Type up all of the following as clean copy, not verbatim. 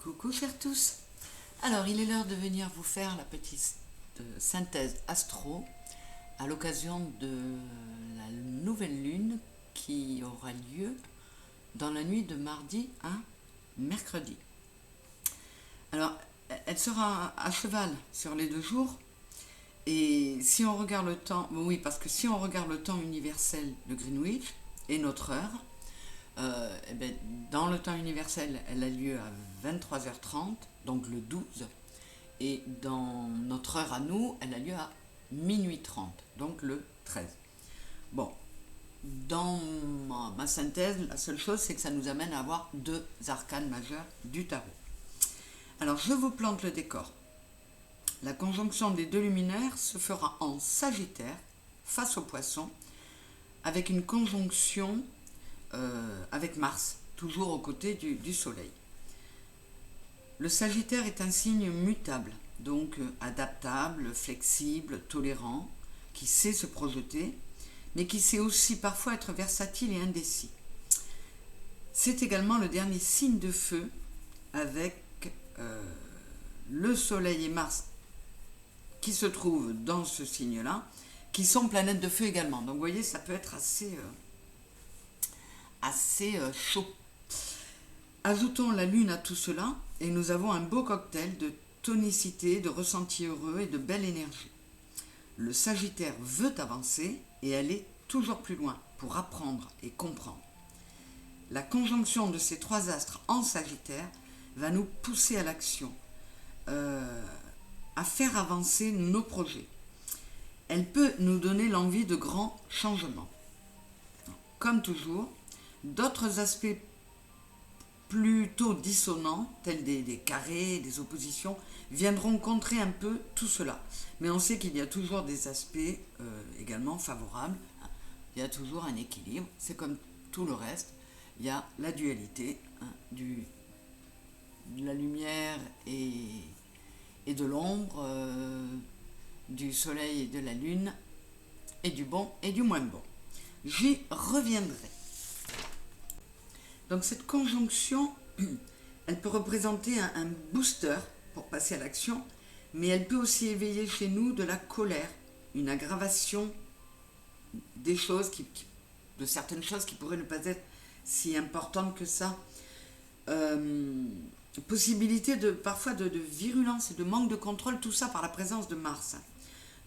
Coucou chers tous. Alors il est l'heure de venir vous faire la petite synthèse astro à l'occasion de la nouvelle lune qui aura lieu dans la nuit de mardi à mercredi. Alors elle sera à cheval sur les 2 jours, et si on regarde le temps, oui, parce que si on regarde le temps universel de Greenwich et notre heure, dans le temps universel, elle a lieu à 23h30, donc le 12, et dans notre heure à nous, elle a lieu à minuit 30, donc le 13. Bon, dans ma synthèse, la seule chose, c'est que ça nous amène à avoir 2 arcanes majeures du tarot. Alors, je vous plante le décor. La conjonction des 2 luminaires se fera en Sagittaire, face au Poisson, avec une conjonction avec Mars, toujours aux côtés du Soleil. Le Sagittaire est un signe mutable, donc adaptable, flexible, tolérant, qui sait se projeter, mais qui sait aussi parfois être versatile et indécis. C'est également le dernier signe de feu, avec le Soleil et Mars qui se trouvent dans ce signe-là, qui sont planètes de feu également. Donc vous voyez, ça peut être assez chaud. Ajoutons la lune à tout cela et nous avons un beau cocktail de tonicité, de ressenti heureux et de belle énergie. Le Sagittaire veut avancer et aller toujours plus loin pour apprendre et comprendre. La conjonction de ces 3 astres en Sagittaire va nous pousser à l'action, à faire avancer nos projets. Elle peut nous donner l'envie de grands changements. Comme toujours, d'autres aspects plutôt dissonants, tels des carrés, des oppositions, viendront contrer un peu tout cela. Mais on sait qu'il y a toujours des aspects également favorables. Il y a toujours un équilibre. C'est comme tout le reste. Il y a la dualité de la lumière et de l'ombre, du soleil et de la lune, et du bon et du moins bon. J'y reviendrai. Donc cette conjonction, elle peut représenter un booster pour passer à l'action, mais elle peut aussi éveiller chez nous de la colère, une aggravation des choses, de certaines choses qui pourraient ne pas être si importantes que ça. Possibilité parfois de virulence et de manque de contrôle, tout ça par la présence de Mars.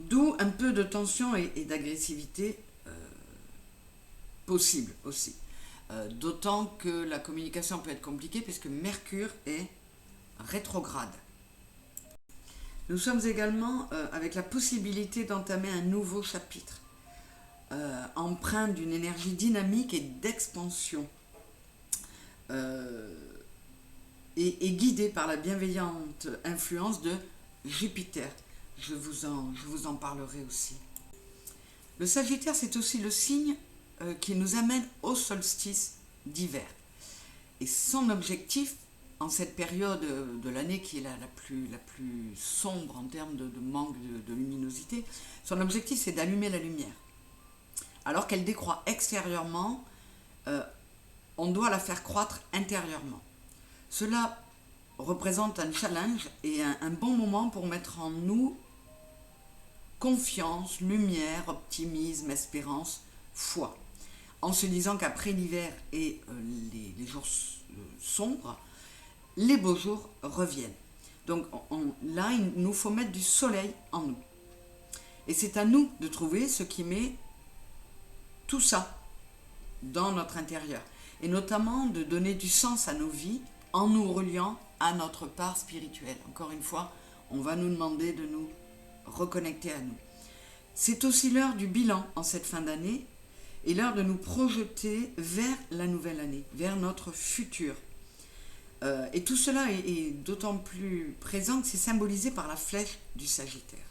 D'où un peu de tension et d'agressivité possible aussi. D'autant que la communication peut être compliquée puisque Mercure est rétrograde. Nous sommes également avec la possibilité d'entamer un nouveau chapitre, empreint d'une énergie dynamique et d'expansion, et guidé par la bienveillante influence de Jupiter. Je vous en parlerai aussi. Le Sagittaire, c'est aussi le signe qui nous amène au solstice d'hiver. Et son objectif, en cette période de l'année qui est la plus sombre en termes de manque de luminosité, son objectif, c'est d'allumer la lumière. Alors qu'elle décroît extérieurement, on doit la faire croître intérieurement. Cela représente un challenge et un bon moment pour mettre en nous confiance, lumière, optimisme, espérance, foi. En se disant qu'après l'hiver et les jours sombres, les beaux jours reviennent. Donc là, il nous faut mettre du soleil en nous. Et c'est à nous de trouver ce qui met tout ça dans notre intérieur. Et notamment de donner du sens à nos vies en nous reliant à notre part spirituelle. Encore une fois, on va nous demander de nous reconnecter à nous. C'est aussi l'heure du bilan en cette fin d'année et l'heure de nous projeter vers la nouvelle année, vers notre futur. Et tout cela est d'autant plus présent que c'est symbolisé par la flèche du Sagittaire.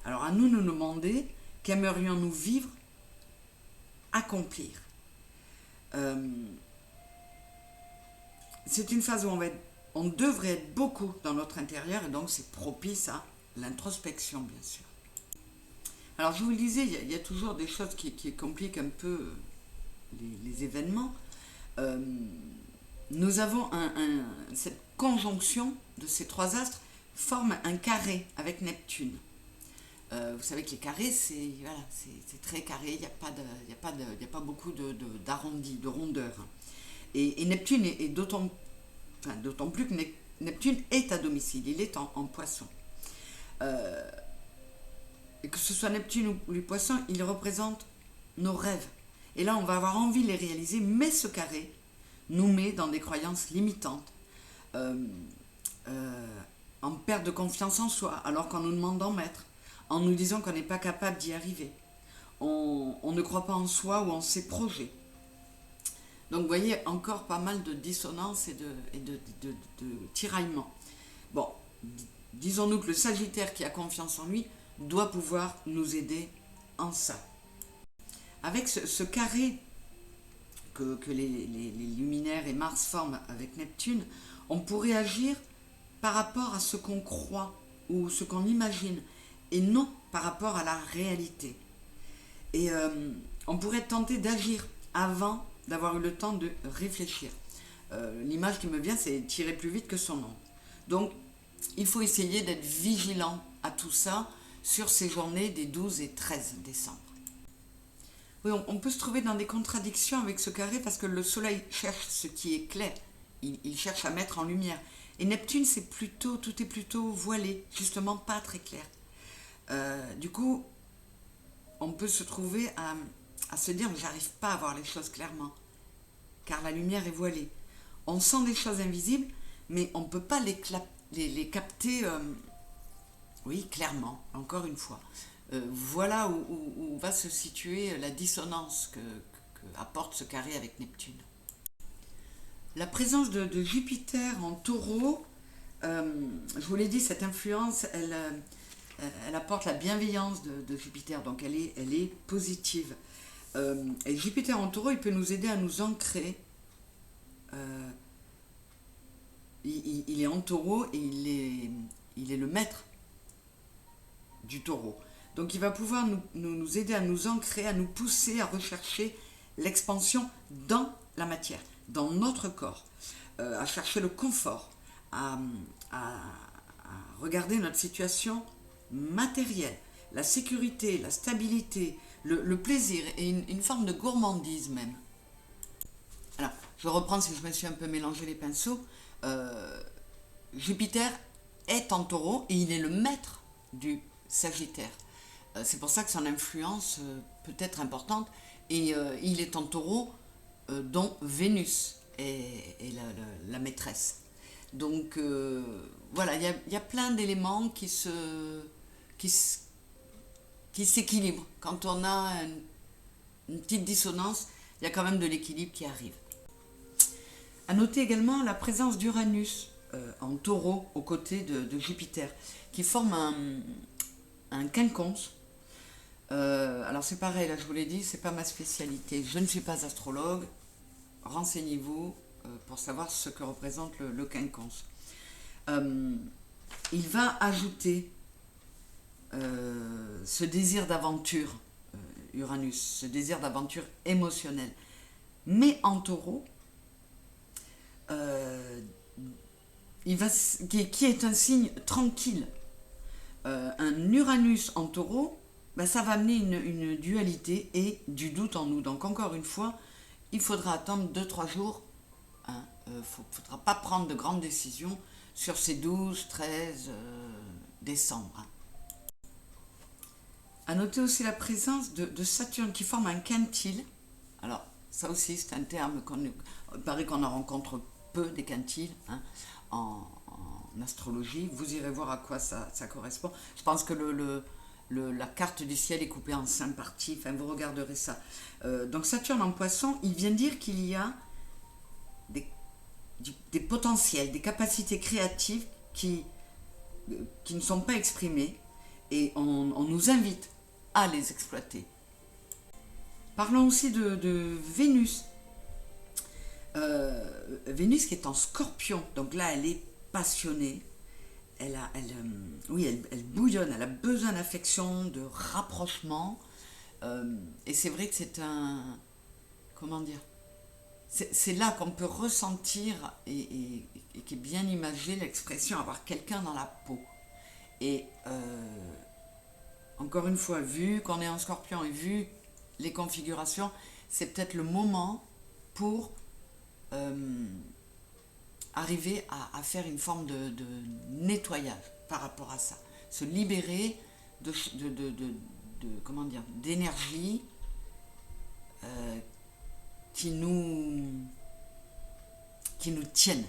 Alors à nous de nous demander qu'aimerions-nous vivre, accomplir. C'est une phase où on devrait être beaucoup dans notre intérieur et donc c'est propice à l'introspection, bien sûr. Alors je vous le disais, il y a toujours des choses qui compliquent un peu les événements. Nous avons cette conjonction de ces trois astres forme un carré avec Neptune. Vous savez que les carrés, c'est voilà, très carré, il n'y a pas beaucoup d'arrondis, de rondeur. Et Neptune est d'autant plus que Neptune est à domicile, il est en poisson. Et que ce soit Neptune ou les poissons, il représente nos rêves. Et là, on va avoir envie de les réaliser, mais ce carré nous met dans des croyances limitantes, en perte de confiance en soi, alors qu'on nous demande d'en mettre, en nous disant qu'on n'est pas capable d'y arriver. On ne croit pas en soi ou en ses projets. Donc vous voyez, encore pas mal de dissonances et de tiraillements. Bon, disons-nous que le Sagittaire qui a confiance en lui doit pouvoir nous aider en ça. Avec ce carré que les luminaires et Mars forment avec Neptune, on pourrait agir par rapport à ce qu'on croit ou ce qu'on imagine, et non par rapport à la réalité. Et on pourrait tenter d'agir avant d'avoir eu le temps de réfléchir. L'image qui me vient, c'est tirer plus vite que son ombre. Donc, il faut essayer d'être vigilant à tout ça sur ces journées des 12 et 13 décembre. Oui, on peut se trouver dans des contradictions avec ce carré parce que le Soleil cherche ce qui est clair. Il cherche à mettre en lumière. Et Neptune, tout est plutôt voilé, justement pas très clair. Du coup, on peut se trouver à se dire, j'arrive pas à voir les choses clairement, car la lumière est voilée. On sent des choses invisibles, mais on ne peut pas les capter, clairement, encore une fois. Voilà où va se situer la dissonance que apporte ce carré avec Neptune. La présence de Jupiter en Taureau, je vous l'ai dit, cette influence, elle apporte la bienveillance de Jupiter, donc elle est positive. Et Jupiter en Taureau, il peut nous aider à nous ancrer. Il est en Taureau et il est le maître du Taureau. Donc il va pouvoir nous aider à nous ancrer, à nous pousser à rechercher l'expansion dans la matière, dans notre corps, à chercher le confort, à regarder notre situation matérielle, la sécurité, la stabilité, le plaisir et une forme de gourmandise même. Alors, je reprends si je me suis un peu mélangé les pinceaux. Jupiter est en Taureau et il est le maître du Sagittaire. C'est pour ça que son influence peut être importante. Et il est en Taureau, dont Vénus est la maîtresse. Donc voilà, il y a plein d'éléments qui s'équilibrent. Quand on a une petite dissonance, il y a quand même de l'équilibre qui arrive. À noter également la présence d'Uranus en Taureau aux côtés de Jupiter, qui forme un quinconce. Alors c'est pareil, là je vous l'ai dit, c'est pas ma spécialité. Je ne suis pas astrologue. Renseignez-vous pour savoir ce que représente le quinconce. Il va ajouter ce désir d'aventure, Uranus, ce désir d'aventure émotionnelle. Mais en Taureau, qui est un signe tranquille. Un Uranus en Taureau, ça va amener une dualité et du doute en nous. Donc encore une fois, il faudra attendre 2-3 jours. Il ne faudra pas prendre de grandes décisions sur ces 12-13 décembre. À noter aussi la présence de Saturne qui forme un quintile. Alors ça aussi c'est un terme il paraît qu'on en rencontre peu des quintiles en astrologie. Vous irez voir à quoi ça correspond. Je pense que la carte du ciel est coupée en 5 parties. Enfin, vous regarderez ça. Donc Saturne en Poisson, il vient dire qu'il y a des potentiels, des capacités créatives qui ne sont pas exprimées et on nous invite à les exploiter. Parlons aussi de Vénus. Vénus qui est en Scorpion, donc là elle est passionnée, elle bouillonne, elle a besoin d'affection, de rapprochement, et c'est vrai que c'est c'est là qu'on peut ressentir et qui est bien imagé l'expression avoir quelqu'un dans la peau. Et encore une fois, vu qu'on est en Scorpion et vu les configurations, c'est peut-être le moment pour arriver à faire une forme de nettoyage par rapport à ça. Se libérer comment dire, d'énergie qui nous tiennent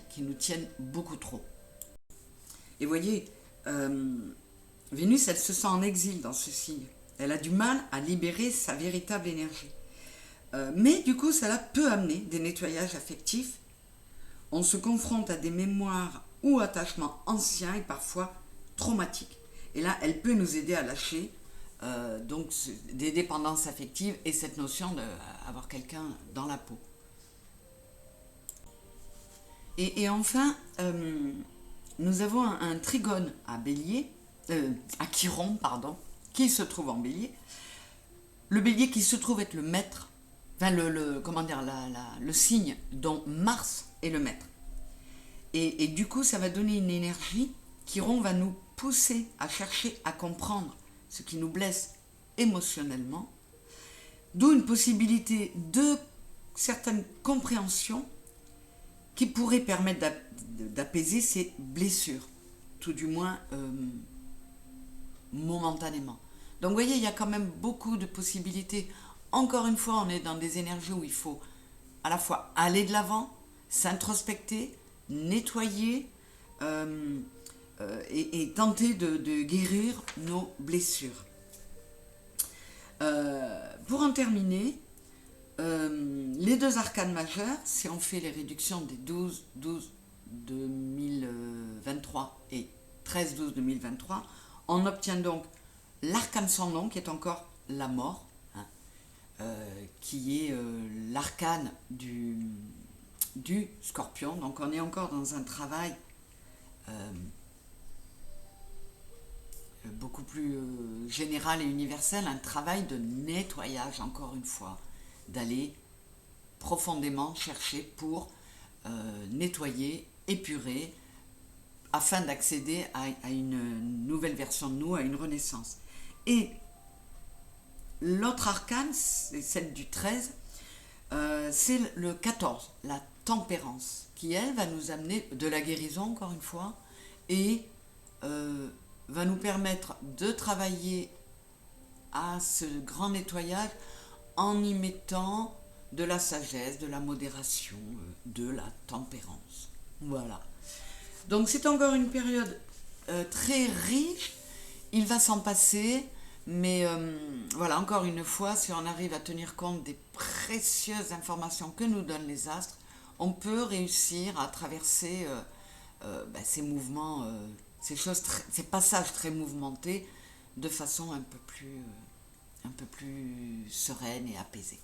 beaucoup trop. Et voyez, Vénus, elle se sent en exil dans ce signe. Elle a du mal à libérer sa véritable énergie. Mais du coup, cela peut amener des nettoyages affectifs. On se confronte à des mémoires ou attachements anciens et parfois traumatiques. Et là, elle peut nous aider à lâcher donc des dépendances affectives et cette notion d'avoir quelqu'un dans la peau. Et enfin, nous avons un trigone à Bélier, à Chiron, pardon, qui se trouve en Bélier. Le Bélier qui se trouve être le maître, enfin le signe dont Mars est le maître. Et du coup, ça va donner une énergie. Chiron va nous pousser à chercher à comprendre ce qui nous blesse émotionnellement, d'où une possibilité de certaines compréhensions qui pourrait permettre d'apaiser ces blessures, tout du moins momentanément. Donc vous voyez, il y a quand même beaucoup de possibilités. Encore une fois, on est dans des énergies où il faut à la fois aller de l'avant, s'introspecter, nettoyer et tenter de guérir nos blessures. Pour en terminer, les deux arcanes majeures, si on fait les réductions des 12 2023 et 13-12 2023, on obtient donc l'arcane sans nom qui est encore la mort, hein, qui est l'arcane du Scorpion. Donc on est encore dans un travail beaucoup plus général et universel, un travail de nettoyage, encore une fois, d'aller profondément chercher pour nettoyer, épurer, afin d'accéder à une nouvelle version de nous, à une renaissance. Et l'autre arcane, c'est celle du 13, c'est le 14, la tempérance, qui elle va nous amener de la guérison, encore une fois, et va nous permettre de travailler à ce grand nettoyage en y mettant de la sagesse, de la modération, de la tempérance. Voilà. Donc c'est encore une période très riche, il va s'en passer, mais voilà, encore une fois, si on arrive à tenir compte des précieuses informations que nous donnent les astres, on peut réussir à traverser ces mouvements, ces passages très mouvementés de façon un peu plus sereine et apaisée.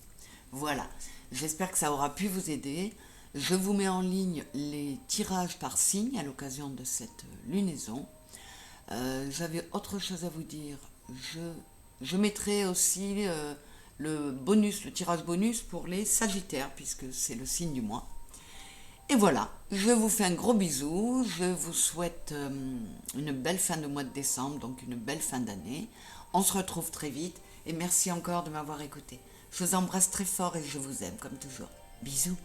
Voilà, j'espère que ça aura pu vous aider. Je vous mets en ligne les tirages par signe à l'occasion de cette lunaison. J'avais autre chose à vous dire. Je mettrai aussi le tirage bonus pour les Sagittaires, puisque c'est le signe du mois. Et voilà, je vous fais un gros bisou. Je vous souhaite une belle fin de mois de décembre, donc une belle fin d'année. On se retrouve très vite et merci encore de m'avoir écouté. Je vous embrasse très fort et je vous aime comme toujours. Bisous.